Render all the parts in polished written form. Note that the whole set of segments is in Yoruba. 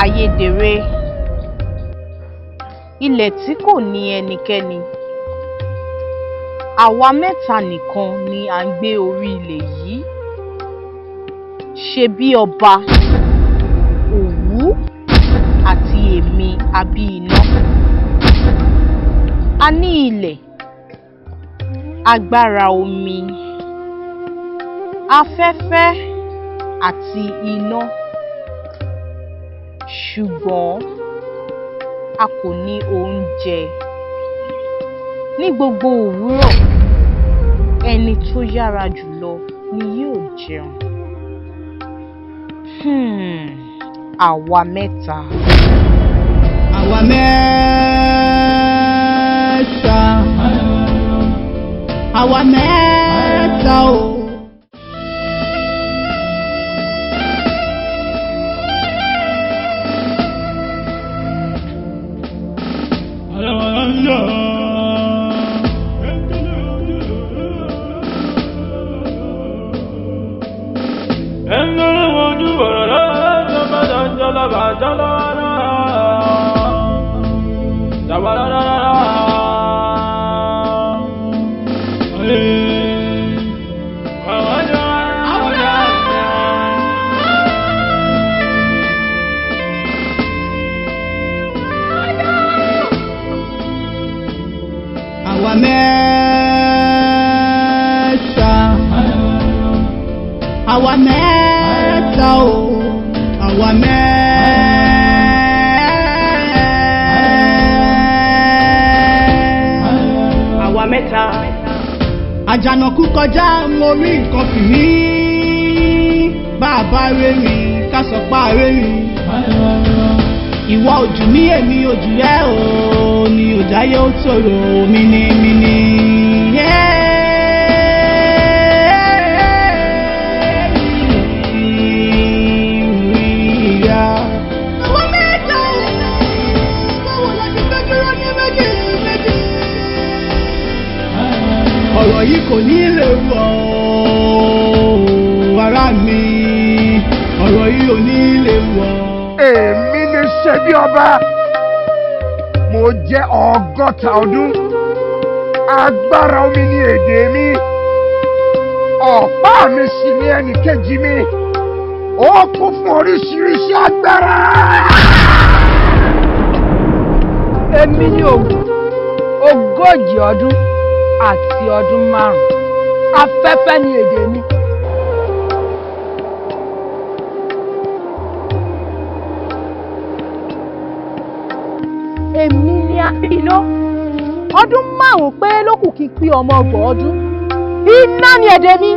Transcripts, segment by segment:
ayédèrè, ilẹ̀ tí kò ní ẹnikẹ́ni. Àwa mẹ́ta nìkan ni à ń gbé orí ilẹ̀ yìí. Ṣe bí ọba, Òwú àti èmi Abíiná. A ní ilẹ̀, agbára omi, afẹ́fẹ́ àti iná. Ṣùgbọ́n a kò ní oúnjẹ. Ní gbogbo òwúrọ̀, ẹni tó yára jùlọ ni yóò jẹun. Àwa mẹ́ta. Àwa mẹ́ta. Àwa mẹ́ta o. Àwa mẹ́ta. Àwa mẹ́ta o. Àwa Àwa mẹ́ta. Àjànàkú kọjá mo rí nǹkan fìrí. Bàbá rẹ́rìn ká sọ pa rẹ́rìn. Ìwọ ojú mi èmi ojú rẹ o ni òjáyé ó tòrò mínímíní. Àwọn mẹ́ta ò báwo la ti fẹ́ dúró ní méjì méjì. Ọ̀rọ̀ yìí kò ní lè wọ̀ ara mi. Ọ̀rọ̀ yìí ò ní lè wọ̀. Èmi ni ṣe bí ọba. Mo jẹ́ 100 ọdún. Agbára omi ni èdè mi. Ọ̀pá mi sì ni ẹnìkejì mi. Ó kún fún oríṣiríṣi agbára. Èmi ni Òwú, 40 ọdún àti ọdún 5. Afẹ́fẹ́ ni èdè mi. Èmi ni Abíiná, ọdún 5 péré ló kù kí n pé ọmọ 30 ọdún. Iná ni èdè mi.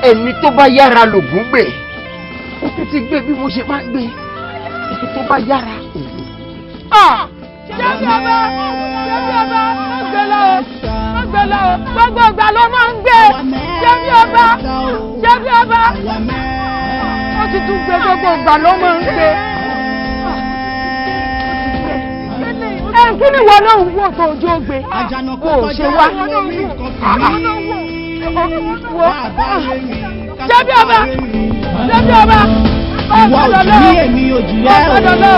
Ẹni tó bá yára lògùn gbè. Ó tètè gbé bí mo ṣe máa ń gbé. Ẹni tó bá yára ògùn. Ṣebí ọba, gbẹ̀lọ́, gbogbo ìgbà ló máa ń gbé. Ṣebí ọba, ó ti tún gbé gbogbo ìgbà ló máa ń gbé. Kí ni ìwọ náà ń wò tó ojú ó gbé? Kò ṣe wá. Ṣebí ọba, ìwọ ojú mi èmi ojú rẹ o.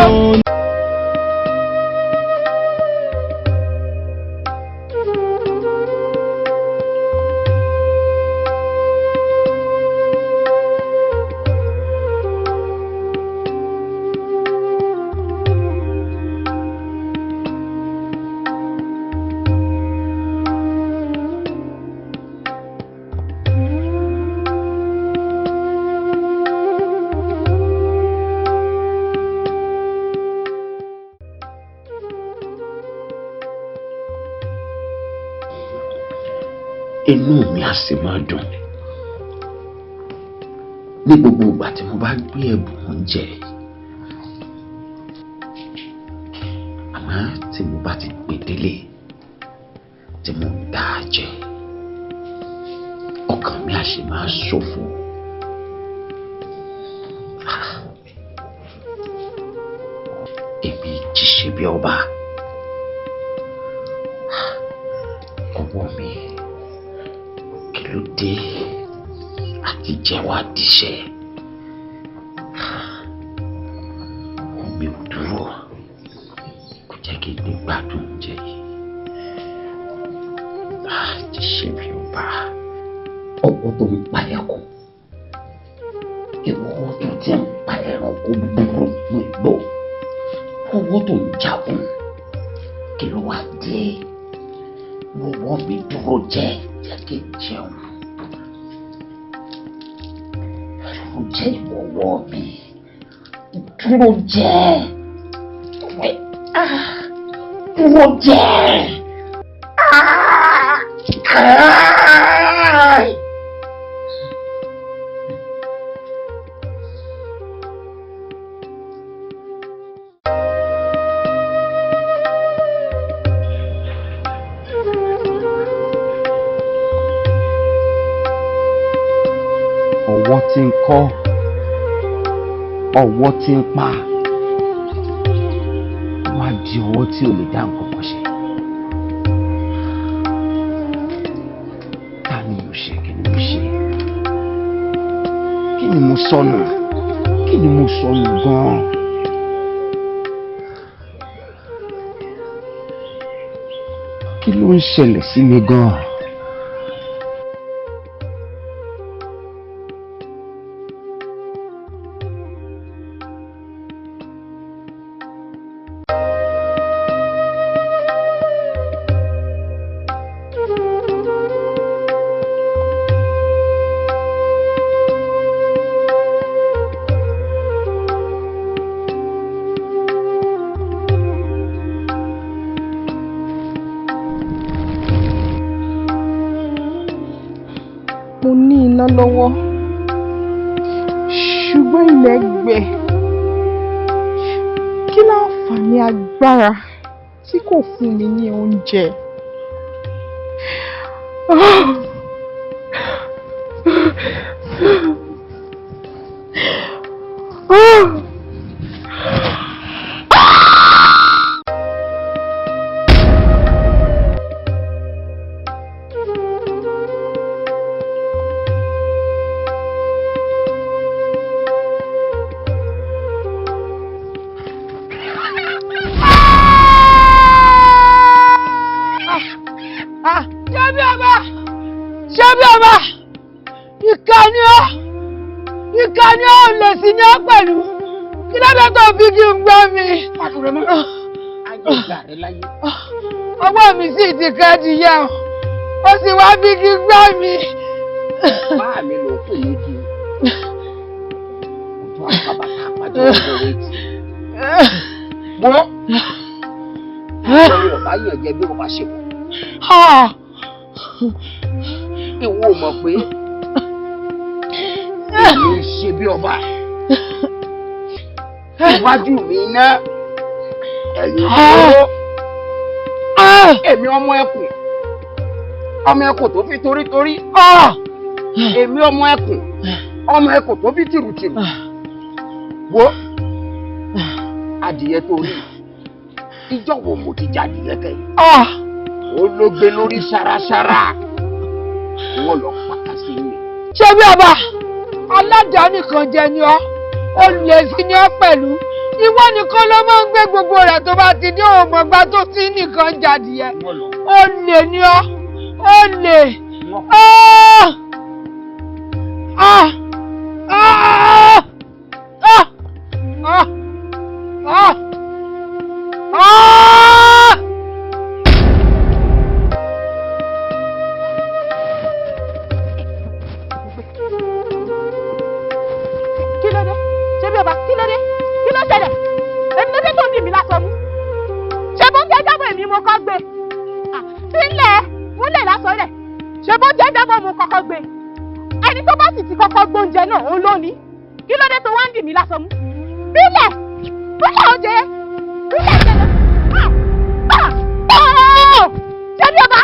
inú mi á sì máa dùn ní gbogbo ìgbà tí mo bá gbé ẹ̀bùn oúnjẹ. Àmọ́ tí mo bá ti gbé délé tí mo dá a jẹ, ọkàn mi á sì máa ṣòfò. Èmi jíṣẹ́ bí ọba, ọwọ́ mi kí ló dé àti jẹ́wọ́ àdìṣẹ́. Mi ò dúró, kò jẹ́ kí n ní gbádùn oúnjẹ yìí. Jíṣẹ́ bí ọba, ọwọ́ tó ń pa ẹkùn, ìwọ́ tó ti ń pa ẹranko búburú gbogbo, ọwọ́ tó ń jagun, kí ló wá dé? Ọwọ́ mi dúró jẹ́ kí n jẹun. Dúró jẹ́ ìwọ̀wọ́ mi, dúró jẹ́, dúró jẹ́. Ọwọ́ tí ń kọ́, ọwọ́ tí ń pa, wá di ọwọ́ tí ò lè dá nǹkan kan ṣe. Ta ni mo ṣe? Kí ni mo ṣe? Kí ni mo sọnù? Kí ni mo sọnù gan-an? Kí ló ń ṣẹlẹ̀ sí mi gan-an? Mo ní iná lọ́wọ́, ṣùgbọ́n ilẹ̀ gbẹ. Kí láǹfààní agbára tí kò fún mi ní oúnjẹ? Ìkà ni ó lè sí ní ọ́ pẹ̀lú. Kí lọ́dọ̀ tó fi kí n gbọ́ mi? Ọwọ́ mi sì ti kẹ́ ti yẹ ọ́. Ó sì wá fi kí n gbọ́ mi. Báà mi ló pè mí kí ojú àpábàtà àpájọ ọjọ́ retí. Wọ́n ọ̀bá yàn jẹ́ bí wọ́n bá ṣe wọ́n. Ìwọ mọ̀ pé èmi ń ṣe bí ọba. Iwájú mi iná, ẹ̀yìn ìṣòro. Èmi ọmọ ẹkùn tó fi torítorí. Èmi ọmọ ẹkùn tó fi tìrùtìrù. Wo adìyẹ tó rí, ìjọ wo mo ti jadìyẹ kẹ? Ó ló gbé lórí ṣaraṣara. Wọ́n lọ pàkà sí mi. Ṣé bí ọba aládàá nìkan jẹ ni ọ́? Ó lè sí ní ọ́ pẹ̀lú. Ìwọ nìkan ló máa ń gbé gbogbo rẹ̀ tó bá ti dé òmùgbà tó ti nìkan jadìyẹ. Ó lè ní ọ́. Ó lè. ṣe bó jẹ́ jábọ̀ mo kọ́kọ́ gbé ẹni tó bá sì ti kọ́kọ́ gbóúnjẹ náà òun ló ní kí ló dé tó wá ń dì mí lásán mú bílẹ̀ oúnjẹ bílẹ̀ jẹ́lẹ̀ ṣé bí ọba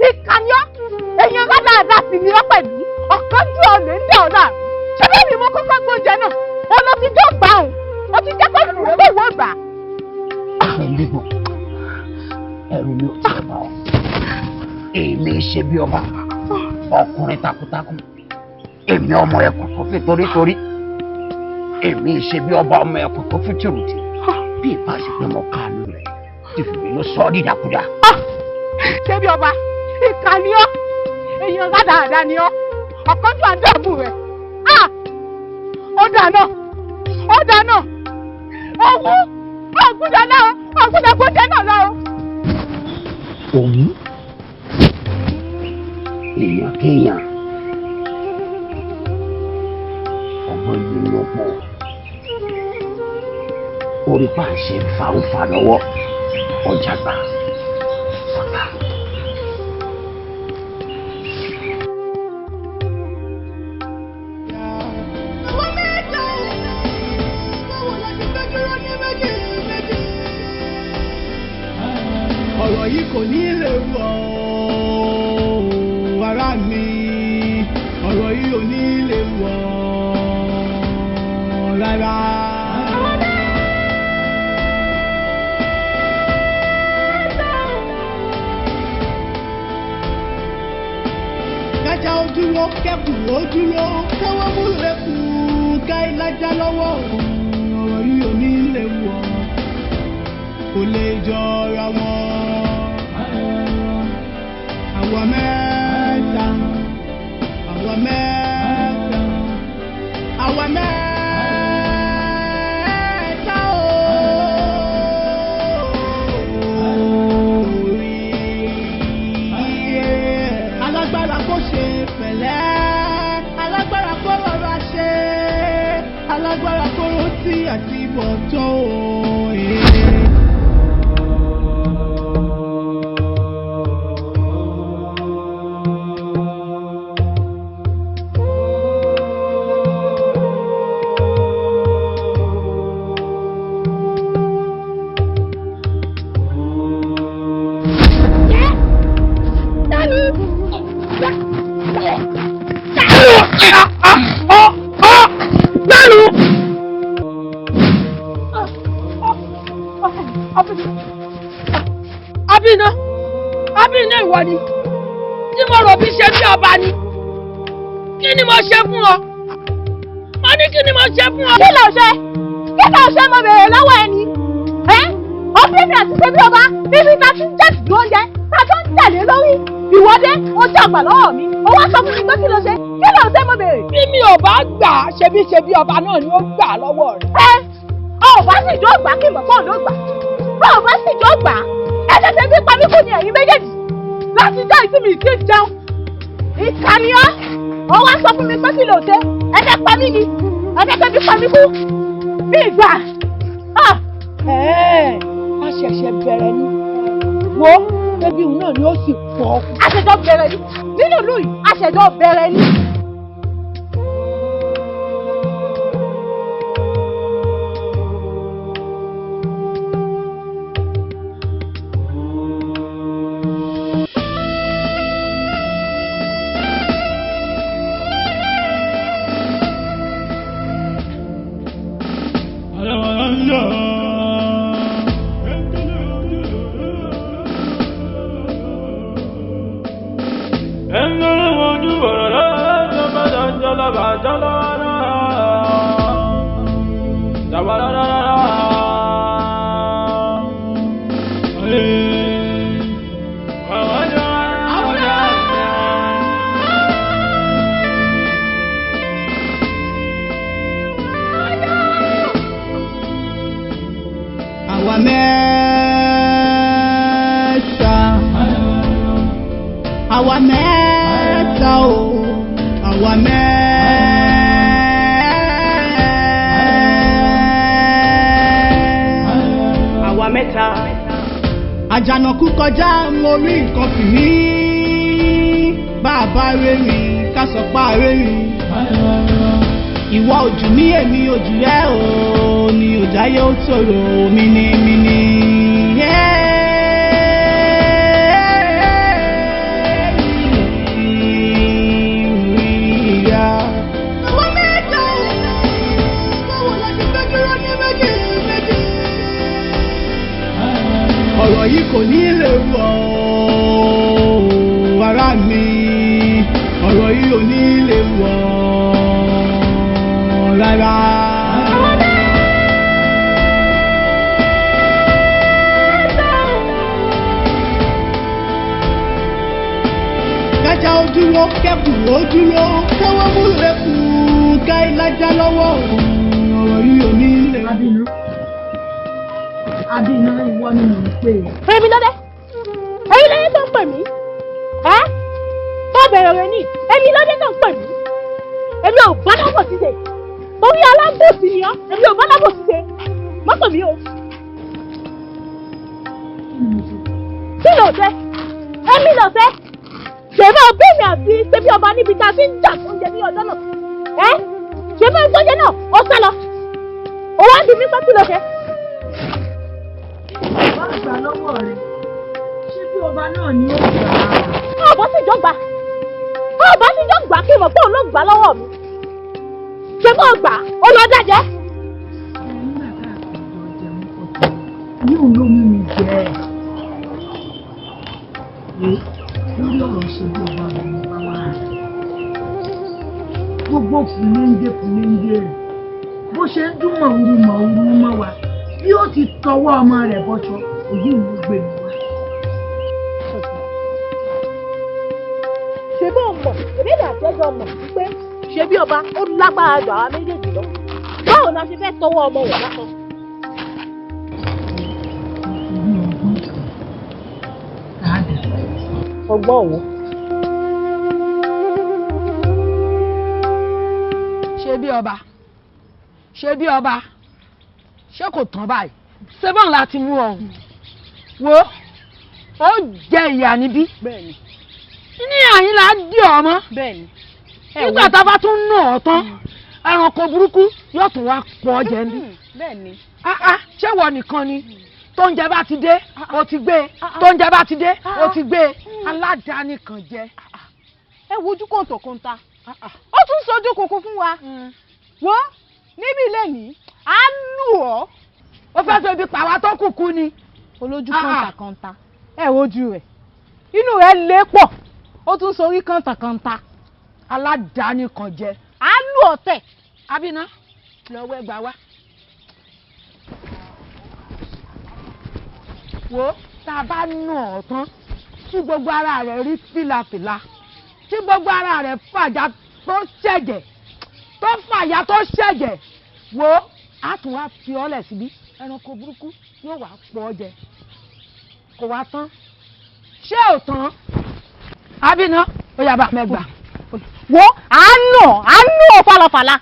ìkànnì ọ́ èèyàn ládàáda sì ni ọ́ pẹ̀lú ọ̀kánjú ọ̀lẹ́ ń dẹ̀ ọ́ láàrú ṣé bí mi mo kọ́kọ́ gbóúnjẹ náà ó ló ti jẹ́ gbà òun ó ti jẹ́ pẹ̀lú rẹ̀ ìwọ gbà. ẹrù mi ò tiẹ̀ bá ọ èmi ṣe bí ọba ọkùnrin takuntakun èmi ọmọ ẹkùn tó fi torítorí èmi ṣe bí ọba ọmọ ẹkùn tó fi tìrùtì bí ìbá ṣe pé mo kánú rẹ ti fìbí ló sọ ọ́ dídàkudà. ṣé bí ọba ìkànnì ọ́ èèyàn ládàáda ni ọ́ ọ̀kánjú àdàbù rẹ̀ ó dáná owó ọ̀gùdàná ọ̀gùdàgbọ́jẹ náà lọ. òun èèyàn kéèyàn ọmọ ìlú ló pọ̀ orí pàṣẹ fàáfà lọ́wọ́ ọjà gbà ọ̀tá. ọ̀rọ̀ yìí kò ní lè wọ̀ ara mi ọ̀rọ̀ yìí ò ní lè wọ̀ rárá. kájà ó dúró kẹ́kùn ó dúró káwọ́ mú lẹ́kùn ká ìlàjà lọ́wọ́ ọ̀rọ̀ yìí ò ní lè wọ̀ kò lè jọra wọn. Àwa mẹ́ta orí. Alágbára kó ṣe pẹ̀lẹ́, alágbára kó rọra ṣe, alágbára kó rántí àti bọ̀ tó òye. Abínà ìwọ ni tí mo rò bí ṣe bí ọba ni kí ni mo ṣe fún ọ? Mo ní kí ni mo ṣe fún ọ? Kí ló ṣe mo bèrè lọ́wọ́ ẹni ọ́fíìsì àti ṣe bí ọba níbi ta ti ń jẹ́ ìdúró oúnjẹ ta tó ń tẹ̀lé lórí ìwọ́dé ó jàgbà lọ́wọ́ mi ó wá sọ fún mi pé kí ló ṣe mo bèrè. Bí mi ò bá gbà ṣe bí ọba náà ni ó gbà lọ́wọ́ rẹ̀. Ò bá sì jọ gbà kí mọ̀kàn ló gbà ò bá sì jọ gbà ẹ̀ẹ́dẹ̀dẹ̀ bí pamí kú ni ẹ̀yin méjèèjì láti jẹ́ ìsinmi ìtì jẹun ìkànnì ó wá sọ fún mi pé kí ló ṣe ẹ̀ẹ́dẹ̀ pamí ni ẹ̀ẹ́dẹ̀ bí pamí kú bí ìgbà. A ṣẹ̀ṣẹ̀ bẹ̀rẹ̀ ni wo ebi òun náà ni ó sì pọ̀. Àṣẹjọ́ bẹ̀rẹ̀ ni nínú ìlú yìí àṣẹjọ́ bẹ̀rẹ̀ ni. Àwa mẹ́ta o, àwa mẹ́ta. Àjànàkú kọjá mo rí nǹkan fìrí bàbá rẹ́rìn ká sọ pa rẹ́rìn. Ìwọ ojú mi èmi ojú rẹ o ni òjáyé ó tòrò mínímíní. Ọ̀rọ̀ yìí kò ní lè wọ̀ ara mi, ọ̀rọ̀ yìí ò ní lè wọ̀ rárá. Kájà ó dúró, kẹ́kùn ó dúró, káwọ́ mú lẹ́kùn, ká ìlàjà lọ́wọ́, ọ̀rọ̀ yìí ò ní lè wọ̀. Adínà ìwọ ni mò ń pè é. Èmi lọ́dẹ. Ẹ̀yin lẹ́yìn tó ń pè mí. Ẹ́ tó bẹ̀rẹ̀ rẹ̀ ní èmi lọ́dẹ tó ń pè mí. Èmi ò bá lábò síse. Torí alágbòsí ni ọ́. Èmi ò bá lábò síse. Mọ́tò mi o. Kí ló fẹ́? Èmi lọ fẹ́. Ṣèbí ọbẹ̀ mi àti ṣebí ọba níbi tá a fi ń jà fún oúnjẹ ní ọjọ́ náà. Ẹ́ ṣèbí oúnjẹ náà ó sá lọ. Ó wá di mí pé kí ló fẹ́? Gbà lọ́wọ́ rẹ̀. Ṣé bí ọba náà ni ó gbà á? Ọ̀bọ sì jọ gbà. Ọba sì jọ gbà kí n mọ̀ pé òun ló gbà lọ́wọ́ mi. Ṣé kò gbà? Ó lọ dájẹ́. Nígbà tá a fi jọ jẹun pọ̀ yóò ló mú mi jẹ ẹ̀. Lórí ọ̀rọ̀ ṣe bí ọba mi ní bá wà rẹ̀. Gbogbo fúnéńdé rẹ̀. Bó ṣe ń dún mọ̀wúrú mọ́ wa. Bí ó ti tọwọ́ ọmọ rẹ̀ bọ́ṣọ, èyí ló gbé mi wá. Ṣé bí o mọ̀? Èmi ní àjẹjọ́ mọ̀ wípé ṣé bí ọba ó lágbára jù àwa méjèèjì lọ. Báwo la ṣe fẹ́ tọwọ́ ọmọ wọ̀ lásán? Ọgbọ́n wo? Ṣé bí ọba? Ṣé bí ọba? Ṣé kò tán báyìí? Ṣé bọ́n láti mú ọ? Wo, ó jẹ ìyà níbí. Bẹ́ẹ̀ni. Ní àyín là á dì ọmọ. Bẹ́ẹ̀ni. Nígbà tá a bá tún nà ọ́ tán, ẹranko burúkú yóò tún wá pọ̀ ọ́ jẹ ní. Bẹ́ẹ̀ni. Ṣé wọ nìkan ni? Tóúnjẹ bá ti dé, o ti gbé e. Tóúnjẹ bá ti dé, o ti gbé e. Aládàáni kan jẹ. Ẹ wojú kọ̀ǹtọ̀kọ̀ǹta. Ó tún sojú kòkó fún wa. Wo níbi ilé ní á lù ọ́. Ó fẹ́ tó ibi pàwá tó kùkú ni. Olójú kọ̀ǹtàkọ̀ǹta. Ẹ wojú rẹ̀. Inú rẹ̀ lé pọ̀. Ó tún sorí kọ̀ǹtàkọ̀ǹta. Aládàáni kan jẹ. Á lù ọ̀tẹ̀. Abiná, lọ́wọ́ ẹgbàá wá. Wo tá a bá nà ọ́ tán tí gbogbo ara rẹ̀ rí fìlàfìlà tí gbogbo ara rẹ̀ fàjà tó ṣẹ̀jẹ̀ tó fàyà tó ṣẹ̀jẹ̀ wo á tún wá fi ọ́lẹ̀ síbí ẹranko burúkú yóò wá pọ̀ ọ́ jẹ kò wá tán ṣé ò tán Abiná ó yá bá mẹ́gbà. Wo àánú ọ̀ falafala.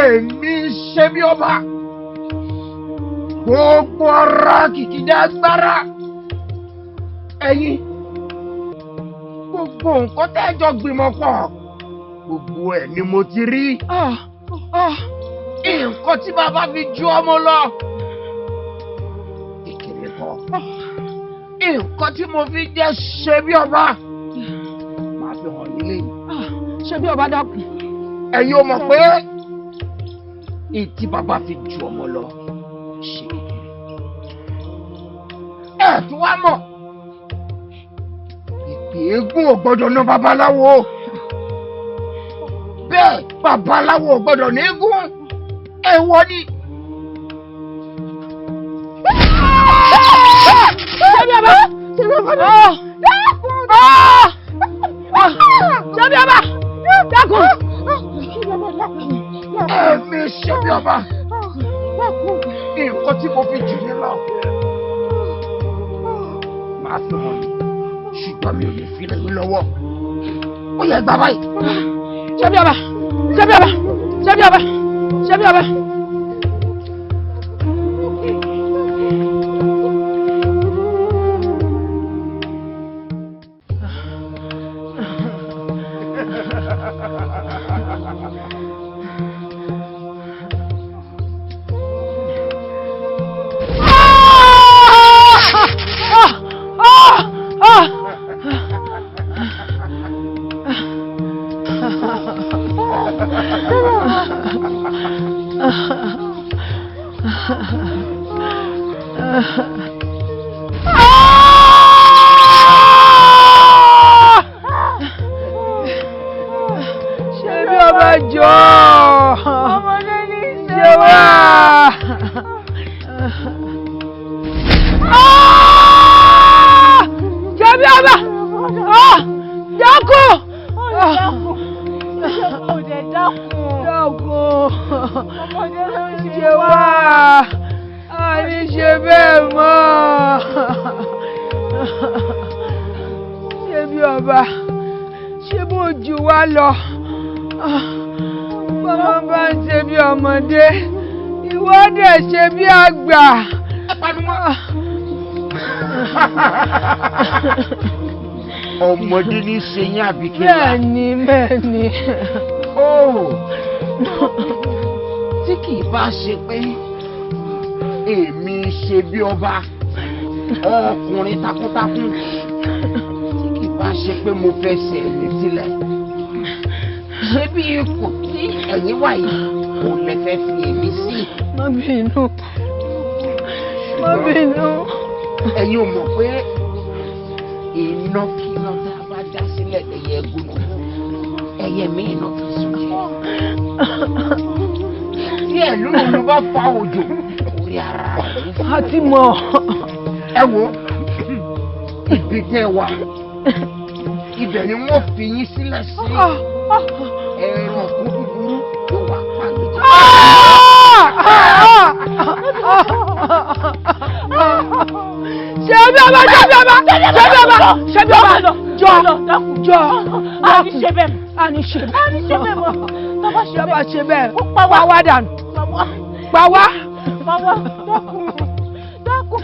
èmi ṣe bí ọba gbogbo ara kìkìdá agbára ẹ̀yin gbogbo nǹkan tẹ́jọ gbìmọ̀ pọ̀ gbogbo ẹ̀ ni mo ti rí nǹkan tí bàbá fi ju ọmọ lọ kékeré kan nǹkan tí mo fi jẹ́ ṣe bí ọba máa fi hàn nílé ṣe bí ọba dákun. ẹ̀yin ò mọ̀ pé ìtí bàbá fi ju ọmọ lọ ṣe ẹ̀ tún wá mọ̀ ìpè eégún ò gbọ́dọ̀ ná babaláwo bẹ́ẹ̀ babaláwo ò gbọ́dọ̀ ní eégún èèwọ̀ ni. ṣebí ọba ṣebí ọba dákun. ẹ̀mí ṣebí ọba nǹkan tí mo fi jù ní lọ máa fi hàn ní ṣùgbọ́n mi ò lè fi lẹ́yìn lọ́wọ́ ó yẹ gbà báyìí. ṣebí ọba ṣebí ọba ṣebí ọba ṣebí ọba. ṣebí ọba jọ ọmọdé ní ṣe wá. ṣebí ọba dákun. Ọmọdé dákun. Ọmọdé ló ń ṣe wá. àní ṣe bẹ́ẹ̀ mọ́. ṣebí ọba ṣé bó jù wá lọ. bọ́mọ bá ń ṣe bí ọmọdé ìwọ dẹ̀ ṣe bí àgbà. ọmọdé ní ṣe yín àbíkí wa. bẹ́ẹ̀ni. tí kì í bá ṣe pé èmi ṣe bí ọba ọkùnrin takuntakun tí kì í bá ṣe pé mo fẹ́ ṣe ẹ̀mí sílẹ̀ ṣé bí ipò tí ẹ̀yin wà yìí kò lè fẹ́ fi èmi sí. má bínú. ẹ̀yin ò mọ̀ pé iná kí iná tá a bá dá sílẹ̀ ẹ̀yẹ ẹ̀gún ẹ̀yẹ míì náà fi sùn jẹ́. tí ẹ̀lú ló bá fa òjò orí ara rẹ̀. a ti mọ̀. ẹ wo ibi tẹ́ wà ibẹ̀ ni wọ́n fi yín sílẹ̀ sí ẹ̀rọ kúkúrú tó wà pàlejò. ṣebí ọba jọ àní ṣe bẹ́ẹ̀ mọ́ bàbá ṣe bẹ́ẹ̀ pa wá dànù pa wá. dákun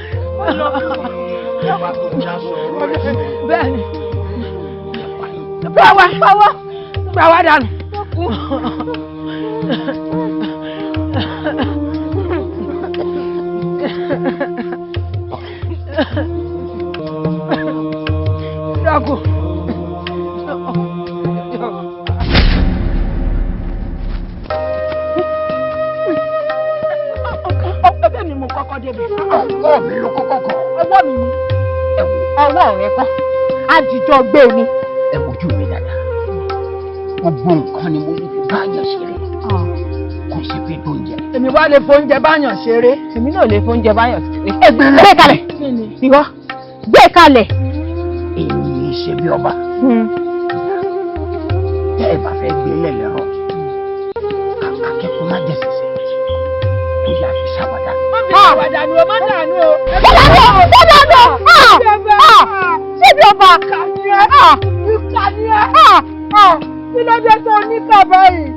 bẹ́ẹ̀ni pa wá dànù. dákun. ẹ̀bẹ̀ mi mo kọ́kọ́ débi. ọwọ́ mi ló kọ́kọ́ kọ́. ọwọ́ mi ni ọwọ́ rẹ kọ́ àjíjọ gbé ni. ẹ wojú mi dáadáa gbogbo nǹkan ni mo ní fi báyọ̀ ṣeré kò ṣe pé tó ń jẹ. èmi wá lè fóúnjẹ báyàn ṣeré. èmi náà lè fóúnjẹ báyọ̀ ṣeré. ẹgbẹ́ gbé kalẹ̀ ìwọ gbé kalẹ̀. èyí ṣe bí ọba tẹ́ ẹ bá fẹ́ gbé lẹ́lẹ́rọ akẹ́kọ̀ọ́ má jẹ sẹ̀sẹ̀ tó yà fi ṣàwádà. àwàdà ni o má dànù o. ṣé bí ọba ìkànnì ẹ kí ló dé tó ní kàbá yìí?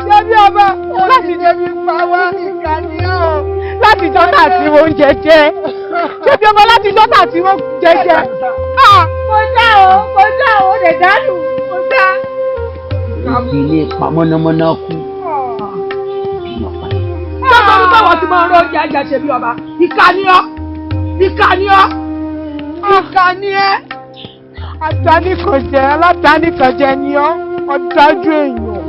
Ṣé bí ọba láti ṣe bí pa wá ìkànnì ọ̀. Láti jọ́nà tí mo ń jẹjẹ. Ṣé bí ọba láti jọ́nà tí mo ń jẹjẹ? Kò dá o, lè dánù, kò dá. Ilé pa mọ́nàmọ́ná kú. Ṣé ní báwọn ti máa ń rọ́ jẹ́jẹ́ ṣe bí ọba? Ìkànnì ọ́. Alátàníkànjẹ ni ọ́, ọ̀dájú èèyàn.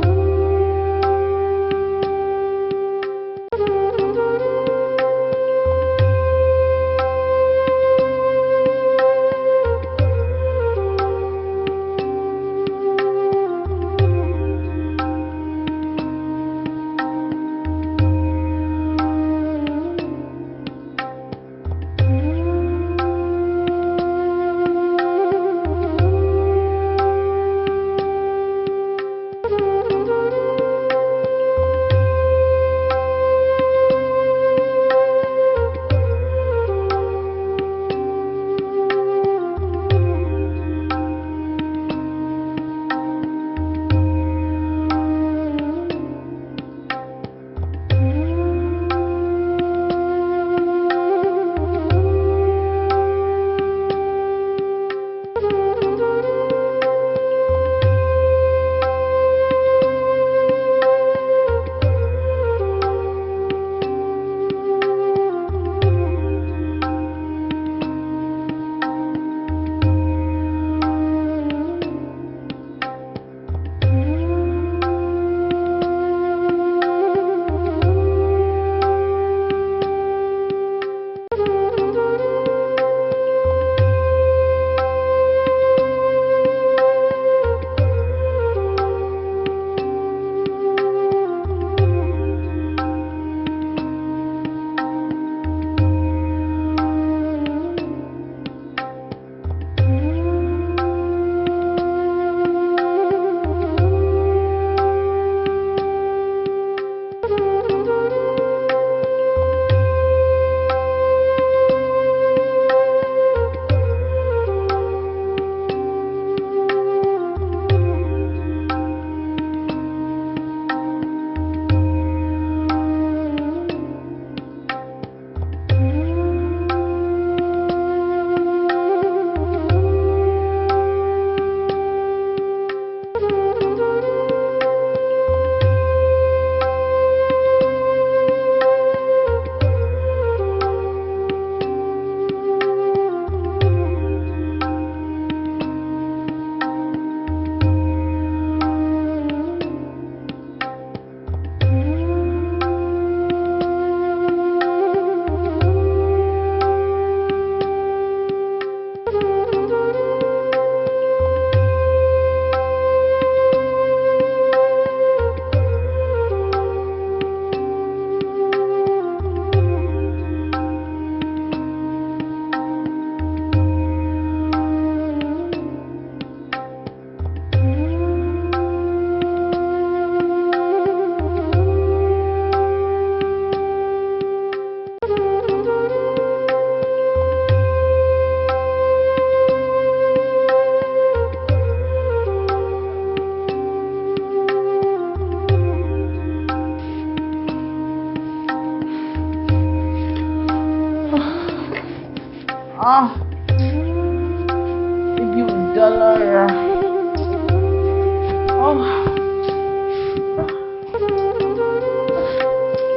Ibi ò dá lára.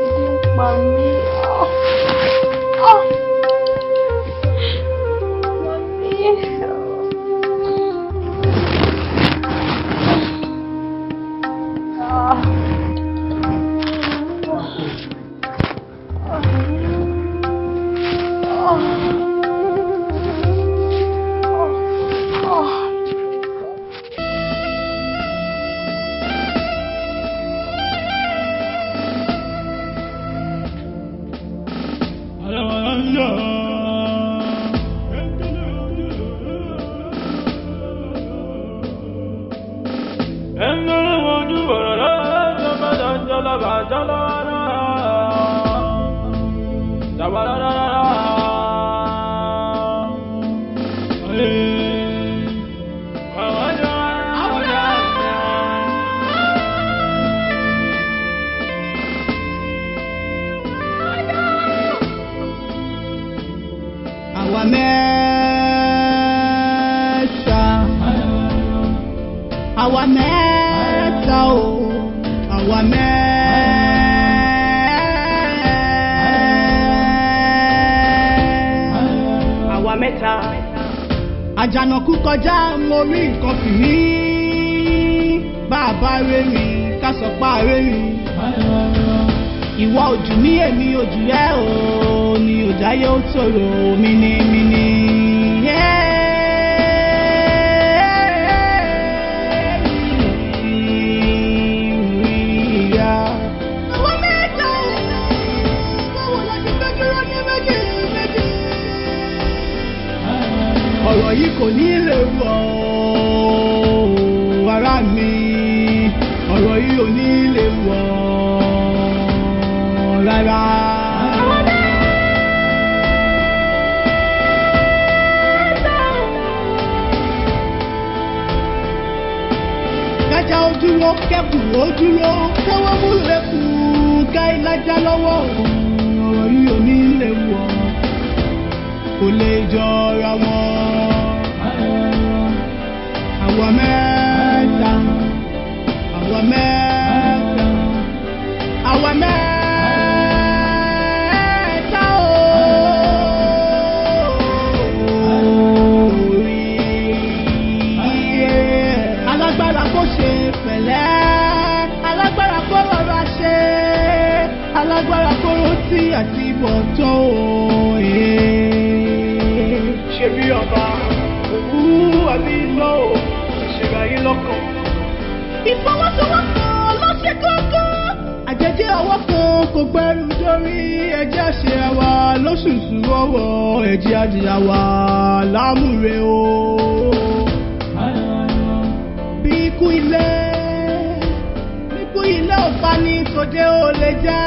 Ibi ń pa mí. àwa mẹ́ta o àwa mẹ́ta àjànàkú kọjá mo rí nǹkan fìrí bàbá rẹ́rìn ká sọ pa rẹ́rìn ìwọ ojú ní èmi ojú rẹ o ní òjáyé ó tòrò mímímí. ọ̀rọ̀ yìí kò ní lè wọ̀ ara mi ọ̀rọ̀ yìí ò ní lè wọ̀ rárá. kájà ó dúró kẹ́kù ó dúró káwọ́ mú lẹ́kù ká ìlàjà lọ́wọ́ ọ̀rọ̀ yìí ò ní lè wọ̀ kò lè jọra wọn. àwa mẹ́ta àwa mẹ́ta àwa mẹ́ta orí alágbára kò ṣe pẹ̀lẹ́ alágbára kò rọra ṣe alágbára kò rántí àti bọ̀tọ̀ òye ṣe bí ọba òwú àbí iná ò ṣèrà yín lọ́kàn. ìfọwọ́sowọ́pọ̀ ló ṣe kókó. àjẹjẹ ọwọ́ kan kò gbẹ́rù dórí ẹjẹ́ ṣe àwa lóṣùṣù ọwọ́ ẹjẹ́ àjìyà wa lámúre o. bí ikú ilé ò bá ní tòde ò lè jẹ́.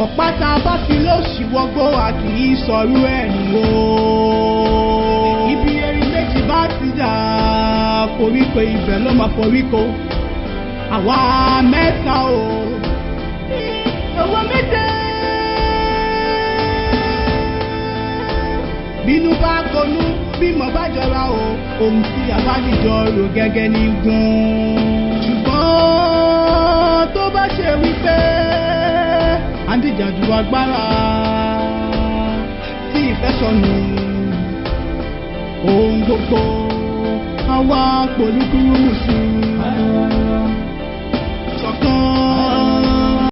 ọ̀pá tá a bá fi lóṣì wọgbó a kì í sọ̀rọ̀ ẹ̀yìn o. ibi erin méjì bá ti jà koríko ibẹ̀ ló máa foríko. àwa mẹ́ta o àwa mẹ́ta. bínú bá konú bímọ bá jọra o ohun tí a bá dìjọ rò gẹ́gẹ́ ní gún. ṣùgbọ́n tó bá ṣe wípé àdìjàdù agbára tí ìfẹ́ sọnù ohun gbogbo àwa pòlúkúrú mùsùlùmí ṣọ̀kan.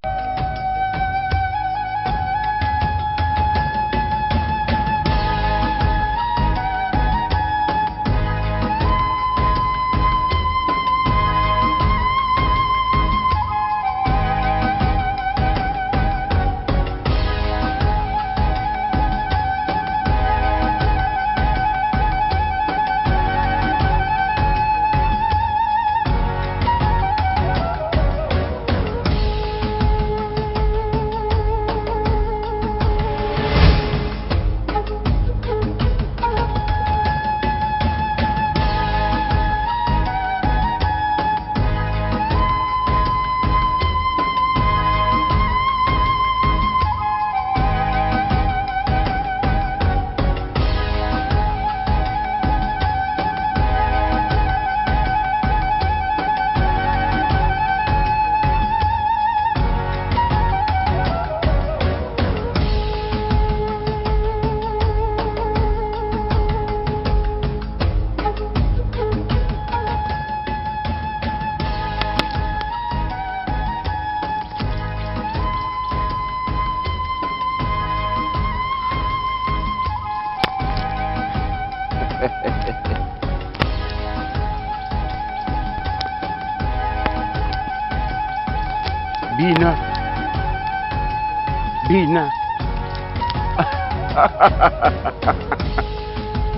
Bina.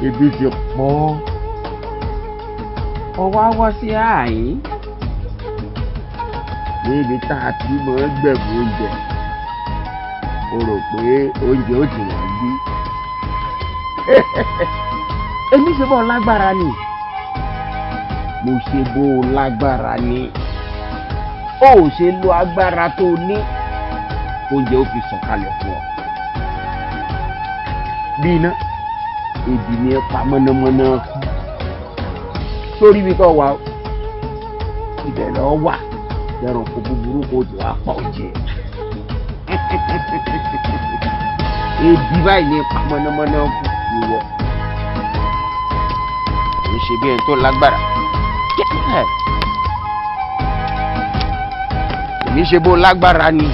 Ebi ti pọ̀. Ọwọ́ wá sí àyín. Níbi tá a ti máa ń gbẹ̀bù oúnjẹ. O rò pé oúnjẹ ó ti wà bí. Èmi ṣe bọ́ lágbára ni. Mo ṣe bó lágbára ni. Ó ṣe lo agbára tó ní. Oúnjẹ ó fi sọ̀kalẹ̀ fún ọ. Bí iná, ebi ni ẹ pa mọ́nàmọ́ná kú. sórí ibi tó wà ó ibẹ̀ lọ wà lẹ́rọ̀ kó búburú kó tó wá pa ọ̀jẹ̀ ebi báyìí ní pa mọ́nàmọ́ná kù ìwọ kò ń ṣe bí ẹni tó lágbára èmi ṣe bó lágbára ni.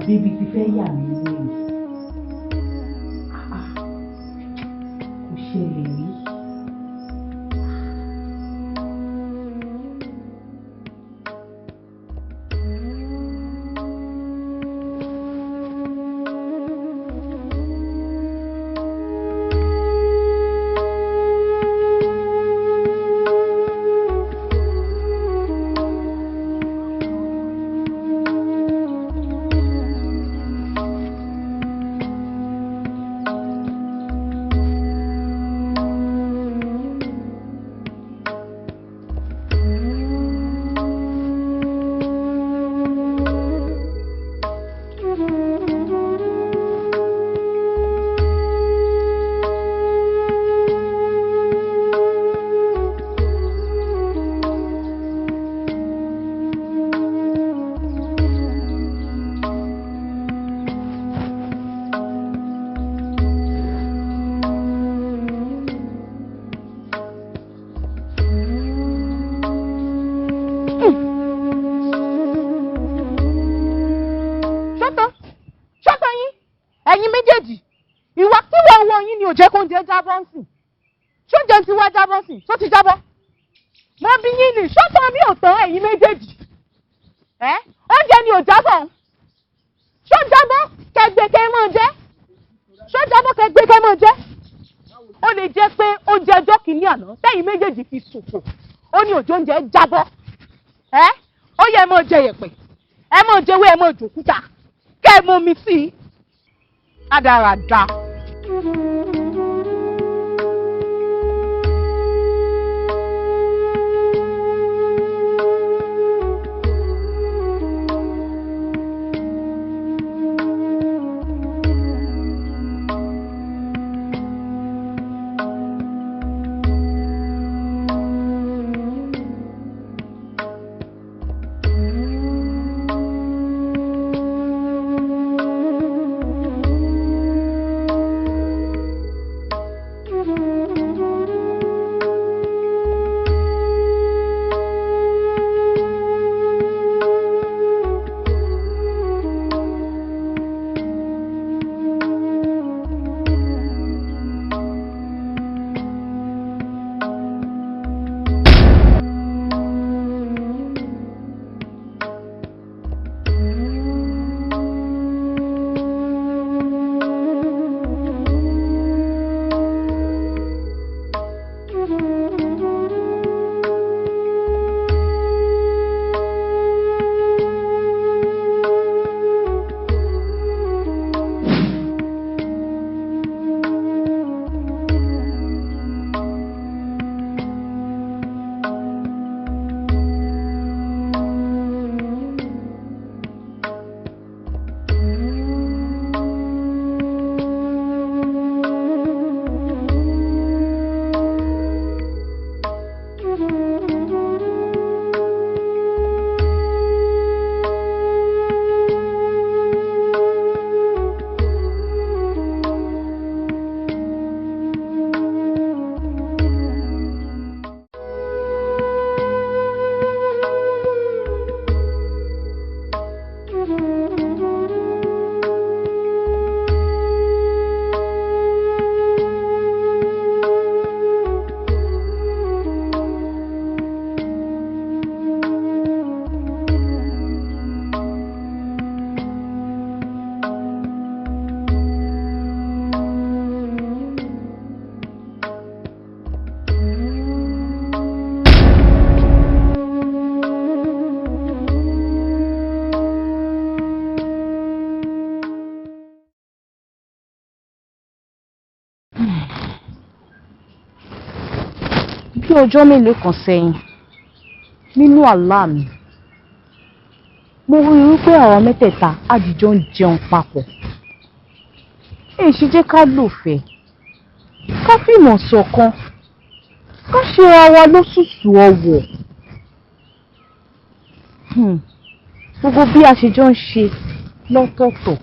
Bíbí ti fẹ́ yà mí lórí. Kò ṣẹlẹ̀ rí. Oúnjẹ jábọ́ ń sìn. Ṣóúnjẹ ti wá jábọ́ sìn, ṣó ti jábọ́? Mo bí yín ni, ṣọ́tọ̀ mi ò tán ẹ̀yin méjèèjì. Oúnjẹ ni ò jábọ̀. Ṣó jábọ́ kẹgbẹ́ kẹ mọ́ jẹ́? Ṣó jábọ́ kẹgbẹ́ kẹ mọ́ jẹ́? Ó lè jẹ́ pé oúnjẹ ọjọ́ kìíní àná tẹ́yin méjèèjì fi ṣòfò. Ó ní òjò oúnjẹ jábọ́. Ó yẹ mọ́ jẹ yẹ̀pẹ̀. ẹ mọ̀ jẹ́wé ẹ mọ̀ jòkúta kẹ́ ẹ mọ̀ mi sí i. Rádaràda. Bí ọjọ́ mélòó kan sẹ́yìn nínú àlá mi mo rí wípé àwọn mẹ́tẹ̀ẹ̀ta àdìjọ ń jẹun papọ̀. Èyí jẹ́ ká lòfẹ́ ká fìmọ̀ ṣọ̀kan ká ṣe ara wa lóṣùṣù ọwọ̀. Gbogbo bí a ṣe jọ ń ṣe lọ́tọ̀ọ̀tọ̀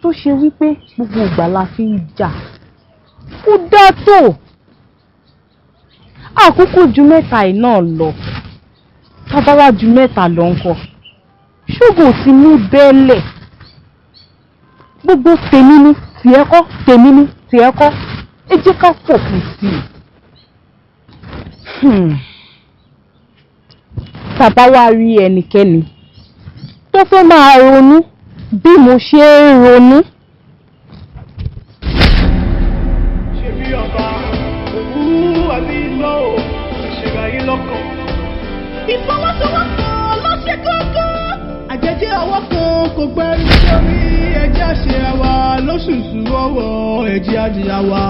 tó ṣe wípé gbogbo ìgbà la fi ń jà kó dá tó. Àkókò ju mẹ́ta yìí náà lọ tábáwá ju mẹ́ta lọ ńkọ́ ṣógun ti ní bẹ́ẹ̀lẹ̀ gbogbo tèmi ní tiẹ̀ kọ́ tèmi ní tiẹ̀ kọ́ ẹ jẹ́ ká fòpin sí i. Tábáwá rí ẹnikẹ́ni tó fẹ́ máa ronú bí mo ṣe ń ronú. Ṣé bí ọba òwú àbí iná ò ṣèrà yín lọ́kàn? Ìfọwọ́sowọ́pọ̀ ló ṣe kókó. Àjẹjẹ́ ọwọ́ kan kò gbẹ́rù sórí ẹjẹ́ àṣẹ wa lóṣùṣù ọwọ́ ẹjẹ́ àdìyà wa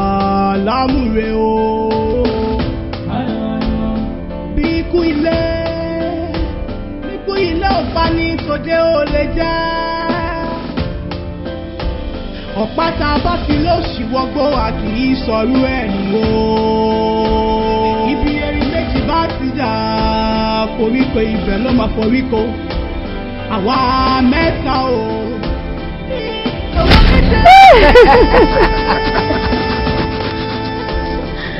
lámúre o. Bí ikú ilé ò pa ní tòde ò lè jẹ́. Ọ̀pá tá a bá fi lóṣì wọgbó a kì í sọ̀rọ̀ ẹ̀nu o. Ibi erin méjì bá ti jà koríko ibẹ̀ ló máa foríko. Àwa mẹ́ta o.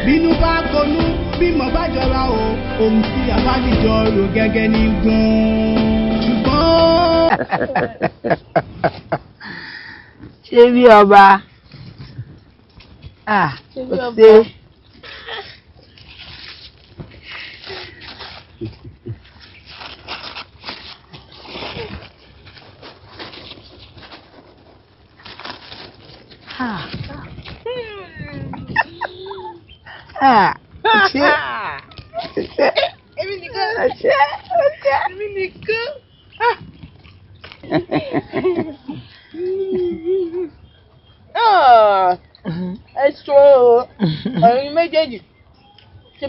Bínú bá konú bímọ bá jọra o. Ohun tí a bá dìjọ rò gẹ́gẹ́ ní gún. Ṣùgbọ́n. Ṣé bí ọba? Ṣé bí ọba? Èmi nìkan.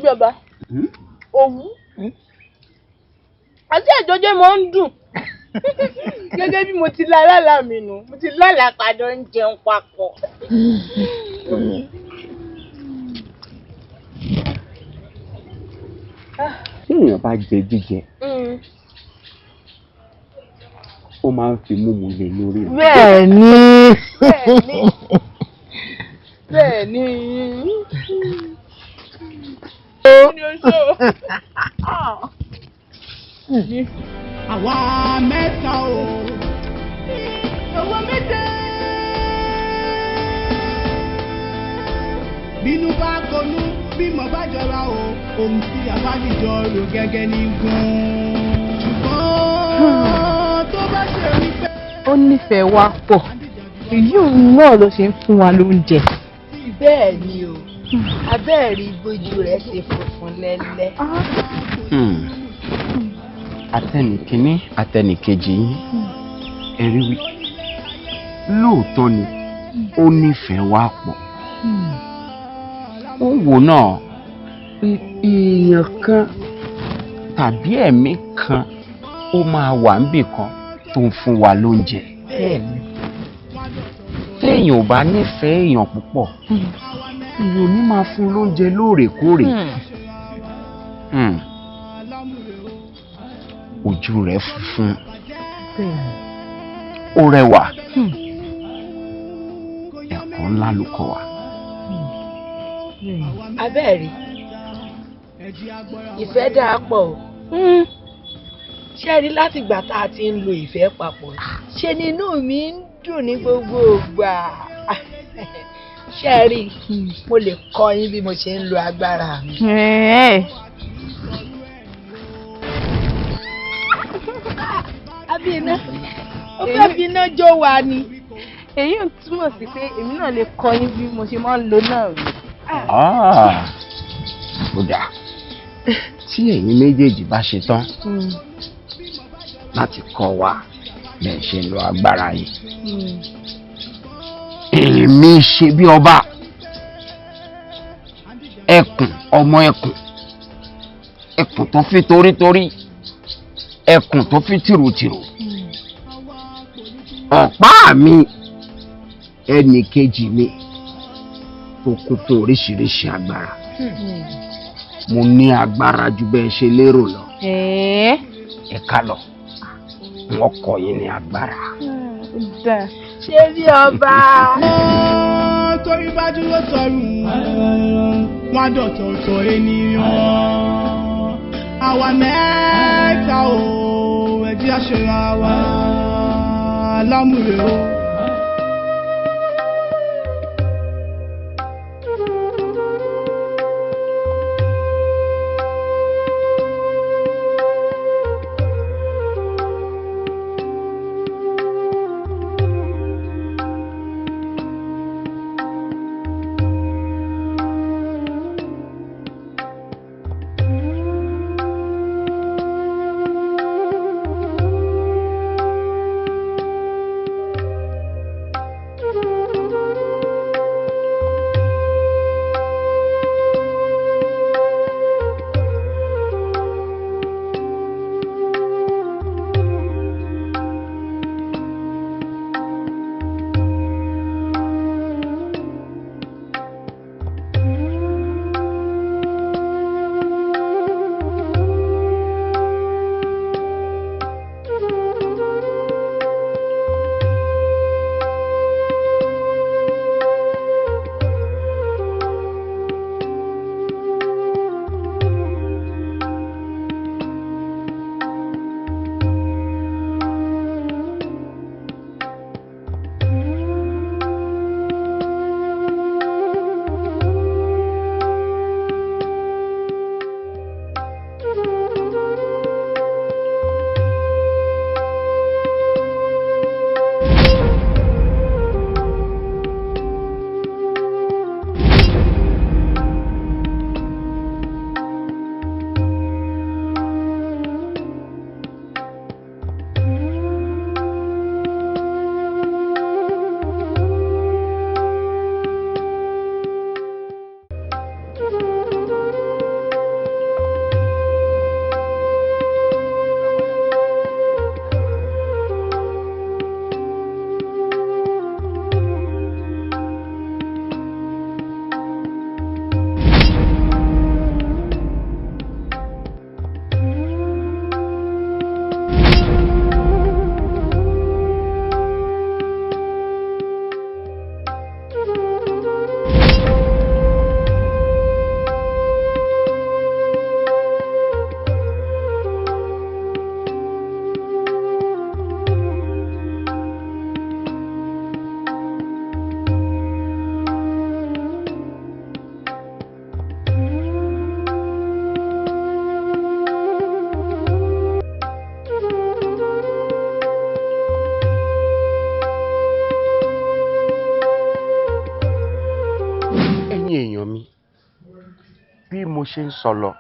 bàbá. Òwú. Àti ẹ̀jọ́jẹ́ mọ́ ń dùn. Gẹ́gẹ́ bí mo ti lálàá mi nù, mo ti lálàá padà ń jẹun papọ̀. Tí èèyàn bá jẹ jíjẹ, ó máa ń fi múmu lé lórí. Bẹ́ẹ̀ni. Bẹ́ẹ̀ni. Àwa mẹ́ta o. Àwa mẹ́ta. Bínú bá konú, bímọ bá jọra o. Ohun tí a bá dìjọ rò gẹ́gẹ́ ní gan-an. Ṣùgbọ́n tó bá ṣe rí pé. Ó nífẹ̀ẹ́ wa pọ̀. Èyí náà ló ṣe ń fún wa lóúnjẹ. Bẹ́ẹ̀ ni o, abẹ́ẹ̀rí bójú rẹ̀ ṣe funfun lẹ́lẹ́. Àtẹnìkíní àtẹnìkejì yín ẹ̀rí wí lóòótọ́ ni ó nífẹ̀ẹ́ wa pọ̀. Ó wò náà pé èèyàn kan tàbí ẹ̀mí kan ó máa wà níbì kan tó ń fún wa lóúnjẹ. Téèyàn ò bá nífẹ̀ẹ́ èèyàn púpọ̀ èèyàn ò ní máa fún lóúnjẹ lóòrèkóòrè. Ojú rẹ̀ funfun ó rẹwà ẹ̀kọ́ ńlá ló kọ́ wa. Abẹ́ẹ̀rí ìfẹ́ dáa pọ̀ o. Ṣé rí láti ìgbà tá a ti ń lo ìfẹ́ papọ̀ ṣe ni inú mi ń dùn ní gbogbo ìgbà. Ṣé rí mo lè kọ́ yín bí mo ṣe ń lo agbára mi. Abíná ó fẹ́ fi iná jó wa ni. Èyí ò túmọ̀ sí pé èmi náà lè kọ́ yín bí mo ṣe máa ń lo náà rí. Ó dáa tí ẹ̀yin méjèèjì bá ṣe tán láti kọ́ wa bẹ́ẹ̀ ṣe lo agbára yìí. Èmi ṣe bí ọba ẹkùn ọmọ ẹkùn tó fi torítorí ẹkùn tó fi tìrùtìrù ọ̀pá mi ẹnì kejì mi tó kún fún oríṣiríṣi agbára. Mo ní agbára ju bẹ́ẹ̀ ṣe lérò lọ. Ẹ ká lọ wọ́n kọ́ yín ní agbára. Ṣé bí ọba. Torí bá dúró sọ̀rùn wọ́n dọ̀tọ̀ọ̀tọ̀ ènìyàn. Àwa mẹ́ta o ẹ jẹ́ a ṣọ́ra wa lámùrè o. mo ṣe ń sọ lọ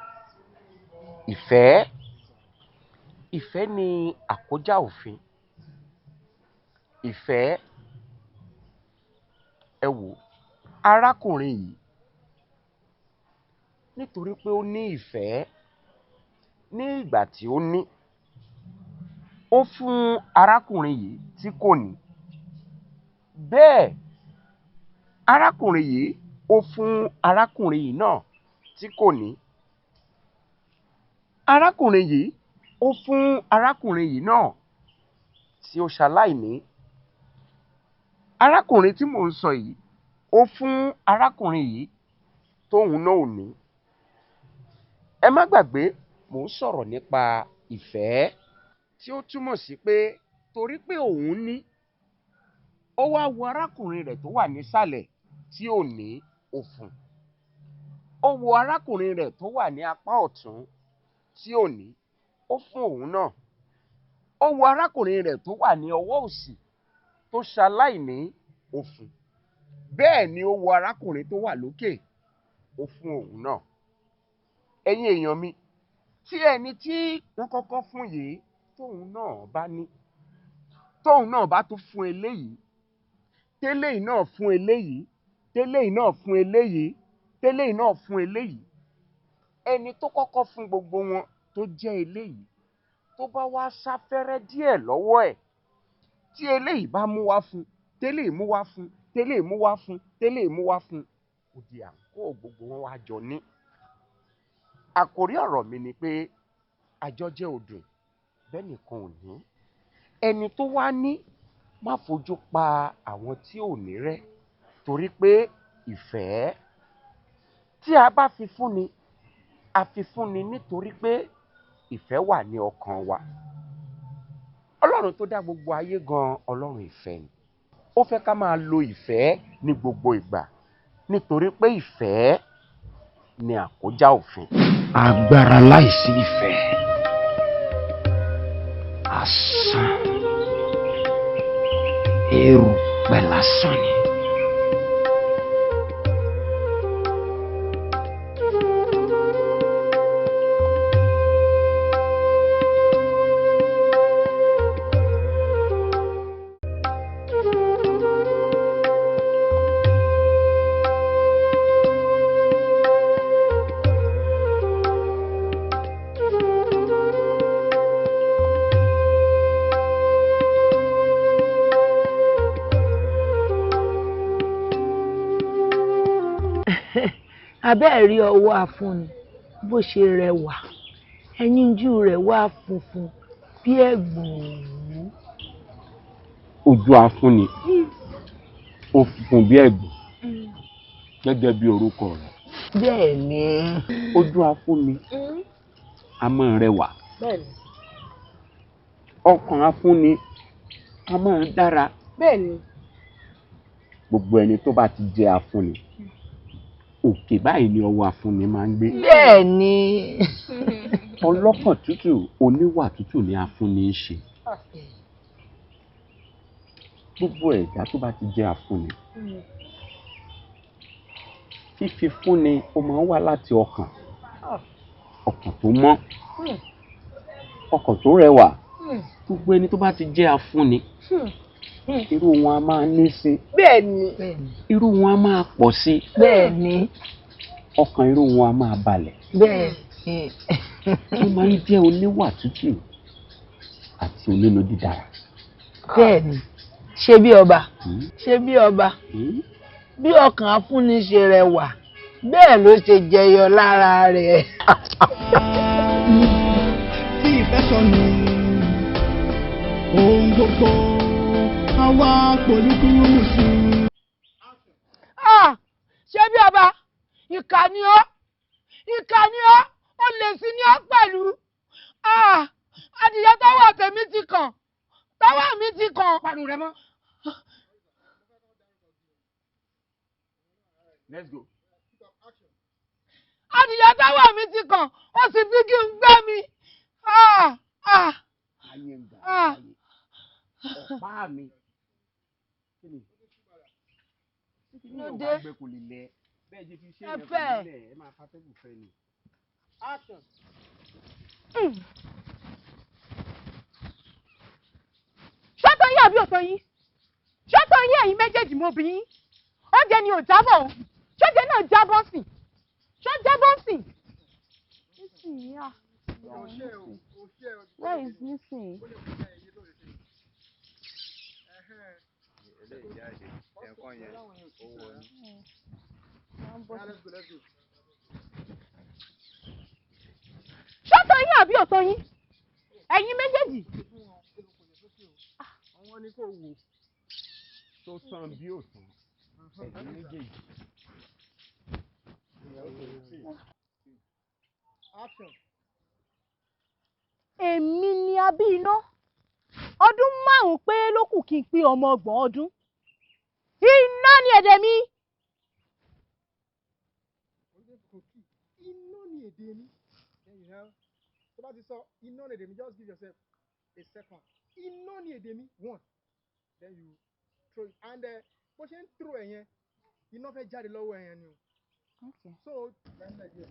ìfẹ́ ni àkójá òfin. Ìfẹ́, ẹ wò, arákùnrin yìí nítorí pé ó ní ìfẹ́ ní ìgbà tí ó ní, ó fún arákùnrin yìí tí kò ní. Bẹ́ẹ̀ arákùnrin yìí ó fún arákùnrin yìí náà tí kò ní. Arákùnrin yìí ó fún arákùnrin yìí náà tí ó ṣaláìní. Arákùnrin tí mò ń sọ yìí ó fún arákùnrin yìí tóun náà ò ní. Ẹ má gbàgbé, mò ń sọ̀rọ̀ nípa ìfẹ́ tí ó túmọ̀ sí pé torí pé òun ní, ó wá wo arákùnrin rẹ̀ tó wà nísàlẹ̀ tí ò ní, ó fún. Ó wo arákùnrin rẹ̀ tó wà ní apá ọ̀tún tí ò ní, ó fún òun náà. Ó wo arákùnrin rẹ̀ tó wà ní ọwọ́ òsì tó ṣaláìní, ó fún. Bẹ́ẹ̀ ni ó wo arákùnrin tó wà lókè, ó fún òun náà. Ẹ̀yin èèyàn mi, tí ẹni tí wọ́n kọ́kọ́ fún yìí tóun náà bá ní, tóun náà bá tún fún eléyìí, tẹ́lẹ̀yìí náà fún eléyìí, tẹ́lẹ̀yìí náà fún eléyìí, tẹ́lẹ̀yìí náà fún eléyìí, ẹni tó kọ́kọ́ fún gbogbo wọn tó jẹ́ eléyìí, tó bá wá sáfẹ́rẹ́ díẹ̀ lọ́wọ́ ẹ̀, tí eléyìí bá mú wá fún, tẹ́lẹ̀yìí mú wá fún, tẹ́lẹ̀yìí mú wá fún, tẹ́lẹ̀yìí mú wá fún, ó di àǹkó gbogbo wọn wá jọ ní. Àkòrí ọ̀rọ̀ mi ni pé àjọjẹ ò dùn, bẹ́ẹ̀ nìkan ò ní. Ẹni tó wá ní, má fojú pa àwọn tí ò ní rẹ́, torí pé ìfẹ́ tí a bá fi fúnni, a fi fúnni nítorí pé ìfẹ́ wà ní ọkàn wa. Ọlọ́run tó dá gbogbo ayé gan, Ọlọ́run ìfẹ́ ni. Ó fẹ́ ká máa lo ìfẹ́ ní gbogbo ìgbà, nítorí pé ìfẹ́ ni àkójá òfin. Agbára láìsí ìfẹ́, asán, erùpẹ̀ lásán ni. Abẹ́ẹ̀ rí ọwọ́ afúnni bó ṣe rẹwà, ẹyinjú rẹ̀ wá funfun bí ẹ̀gbọ̀n òwú. Ojú afúnni ó funfun bí ẹ̀gbọ̀n, gẹ́gẹ́ bí orúkọ rẹ̀. Bẹ́ẹ̀ ni. Ojú afúnni a máa rẹwà. Bẹ́ẹ̀ ni. Ọkàn afúnni a máa dára. Bẹ́ẹ̀ ni. Gbogbo ẹni tó bá ti jẹ afúnni, òkè báyìí ni ọwọ́ afúnni máa ń gbé. Bẹ́ẹ̀ ni. Ọlọ́kàn tútù, oníwà tútù ni afúnni ń ṣe. Gbogbo ẹ̀dá tó bá ti jẹ afúnni, fífi fúnni ó máa ń wá láti ọkàn tó mọ́, ọkàn tó rẹwà. Gbogbo ẹni tó bá ti jẹ afúnni, irú wọn a máa ní sí. Bẹ́ẹ̀ ni. Irú wọn a máa pọ̀ sí. Bẹ́ẹ̀ ni. Ọkàn irú wọn a máa balẹ̀. Bẹ́ẹ̀ ni. Wọ́n máa ń jẹ́ oníwà tútù àti onínú dídára. Bẹ́ẹ̀ ni. Ṣé bí ọba? Ṣé bí ọba? Bí ọkàn afúnni ṣe rẹwà, bẹ́ẹ̀ ló ṣe jẹyọ lára rẹ̀. Tí ìfẹ́ sọnù, ohun gbogbo àwa pòlúkúrú mùsù. Ṣé bí ọba, ìkà ni ọ́, ìkà ni ọ́, ó lè sí ní ọ́ pẹ̀lú. Adìyẹ tọ́wọ́ tèmi ti kàn, tọ́wọ́ mi ti kàn. Pàdù rẹ mọ́. Let's go. Adìyẹ tọ́wọ́ mi ti kàn, ó sì fi kí n gbẹ́ mi. Ayé ń gbà láyé. Ọ̀pá mi. Kí ni? Kí ni ọ̀pá gbé kò lè lẹ? bẹ́ẹ̀ jẹ́ fi ṣe Ẹ yẹn fẹ́. fún ilẹ̀ ẹ máa pátẹ́gùn fẹ́ ni. Action. ṣọ́tọ̀ yín àbí òtọ́ yín ṣọ́tọ̀ yín ẹ̀yin méjèèjì mo bí yín oúnjẹ ni ò jábọ̀ o ṣọ́jẹ náà jábọ̀ sí ṣọ́ jábọ̀ sí. Where is missing? ṣọ́tọ̀ yín àbí òtọ́ yín ẹ̀yin méjèèjì. Àwọn ni kò wò tó san bí òsàn ẹ̀yin méjèèjì. Èmi ni abí iná ọdún 5 pé ló kù kí n pé ọmọ 30 ọdún iná ni èdè mi. Iná ni èdè mi. Tó bá ti sọ iná ni èdè mi, just give yourself a second. Iná ni èdè mi, 1. Then you throw it. And bó ṣe ń throw ẹ̀ yẹn, iná fẹ́ jáde lọ́wọ́ ẹ̀ yẹn ni o. Okay. So, bend like this.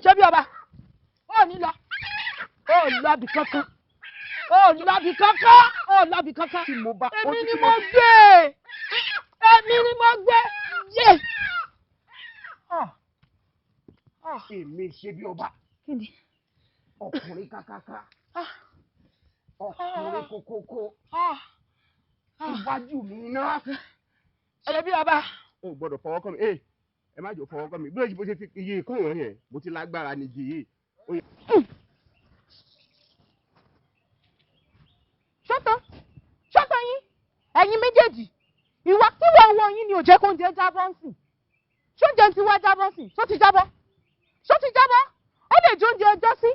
Ṣé bí ọba ó ní lọ ó lọ́bì kankan ó lọ́bì kankan ó lọ́bì kankan èmi ni mo gbé yé. Èmi ṣe bí ọba. Ọkùnrin kákáká. Ọkùnrin kókókó. Iwájú mi náà. Ṣé bí ọba. O gbọ́dọ̀ fọwọ́ kàn mí. Ẹ má jò fọwọ́ kàn mí. Bí òyìnbó ṣe fi iye ìkọ́ ìwọ̀n yẹn, mo ti lágbára ní di yìí. ṣọ́tọ̀ yín ẹ̀yin méjèèjì ìwà kíwà owó yín ni ò jẹ́ kó ń jẹ jábọ́ sí ṣóúnjẹ ti wá jábọ́ sí ṣó ti jábọ́ ó lè jẹ oúnjẹ ọjọ́ sí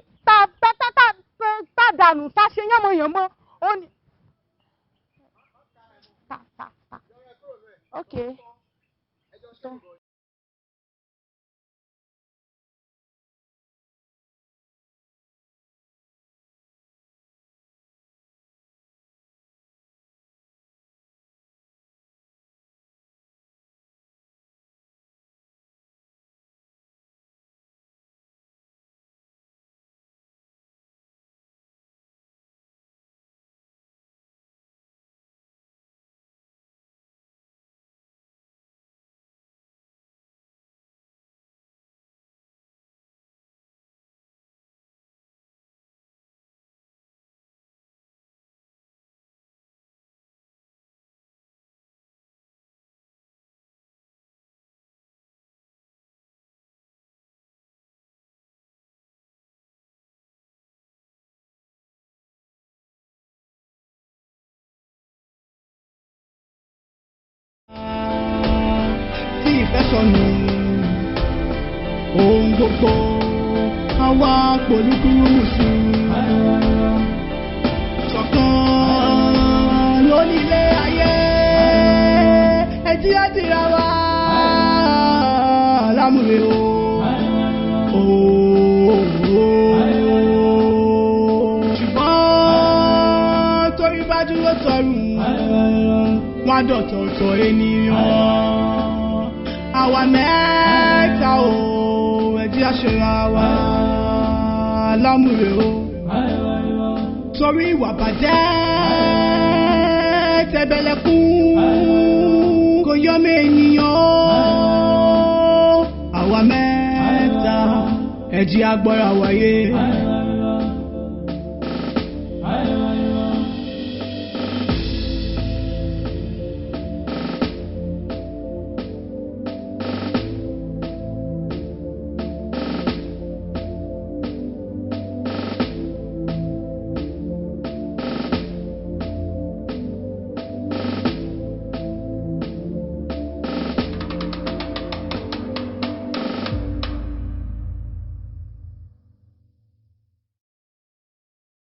tá dànù tá ṣe yánmọ̀yánmọ́ ó ní. Okay. sọnù ohun gbogbo àwa pòlúkúrú mùsù ṣọ̀kan lónílé ayé ẹjí àdìrà wa lámúre o. ṣùgbọ́n torí bá dúró sọ̀rùn wọn á dọ̀tọ̀ọ̀tọ̀ ènìyàn àwa mẹ́ta o ẹ̀jẹ̀ àṣẹra wa lámúre o torí ìwà bàjẹ́ tẹ̀bẹ̀lẹ̀kún kò yọ mí ènìyàn àwa mẹ́ta ẹ̀jẹ̀ agbára wáyé.